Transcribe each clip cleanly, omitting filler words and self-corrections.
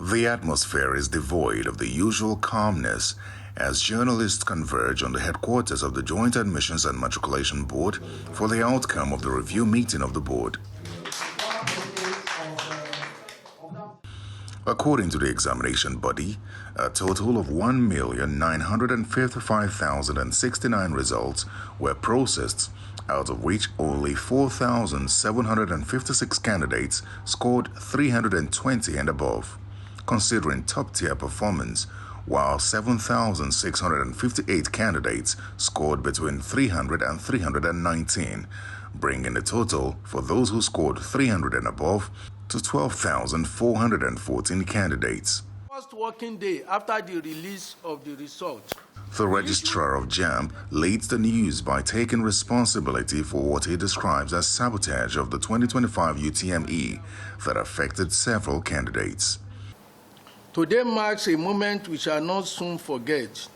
The atmosphere is devoid of the usual calmness as journalists converge on the headquarters of the Joint Admissions and Matriculation Board for the outcome of the review meeting of the board. According to the examination body, a total of 1,955,069 results were processed, out of which only 4,756 candidates scored 320 and above, considering top-tier performance, while 7,658 candidates scored between 300 and 319, bringing the total for those who scored 300 and above to 12,414 candidates. First working day after the release of the result. The registrar of JAMB leads the news by taking responsibility for what he describes as sabotage of the 2025 UTME that affected several candidates. Today marks a moment we shall not soon forget,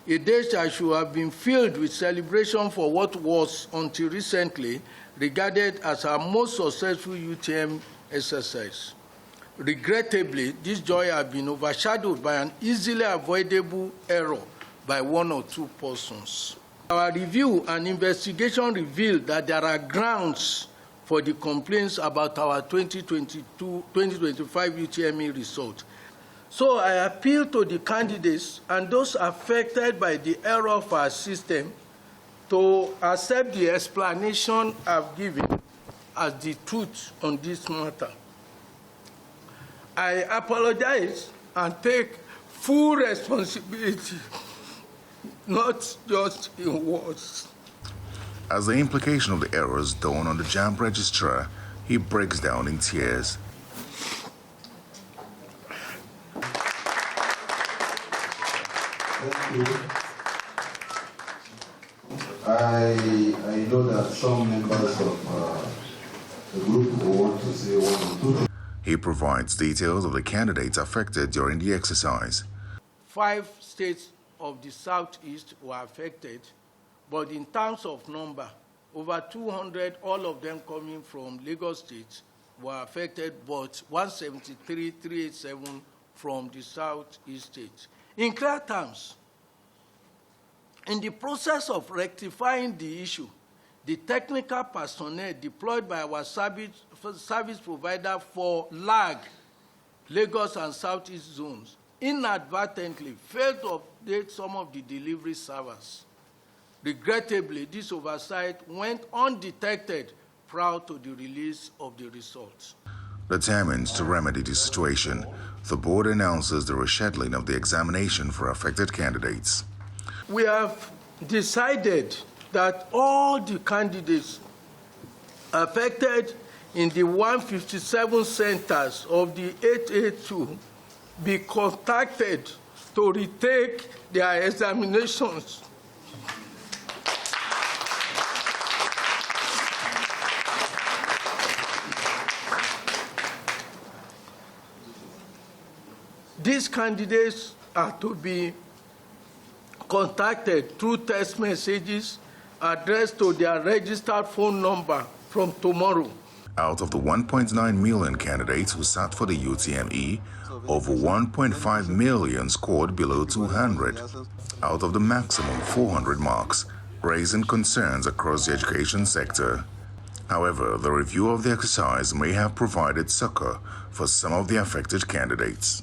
a day that should have been filled with celebration for what was, until recently, regarded as our most successful UTM exercise. Regrettably, this joy has been overshadowed by an easily avoidable error by one or two persons. Our review and investigation revealed that there are grounds for the complaints about our 2025 UTME result. So I appeal to the candidates and those affected by the error of our system to accept the explanation I've given as the truth on this matter. I apologize and take full responsibility, not just in words. As the implication of the errors dawn on the JAMB registrar, he breaks down in tears. Thank you. I know that some members of the group want to say one or two. He provides details of the candidates affected during the exercise. 5 states of the Southeast were affected, but in terms of number, over 200, all of them coming from Lagos State, were affected, but 173,387 from the Southeast states. In clear terms, in the process of rectifying the issue, the technical personnel deployed by our service provider for LAG, Lagos and Southeast zones, inadvertently failed to update some of the delivery servers. Regrettably, this oversight went undetected prior to the release of the results. Determined to remedy the situation, the board announces the rescheduling of the examination for affected candidates. We have decided that all the candidates affected in the 157 centers of the 882 be contacted to retake their examinations. These candidates are to be contacted through text messages addressed to their registered phone number from tomorrow. Out of the 1.9 million candidates who sat for the UTME, over 1.5 million scored below 200, out of the maximum 400 marks, raising concerns across the education sector. However, the review of the exercise may have provided succor for some of the affected candidates.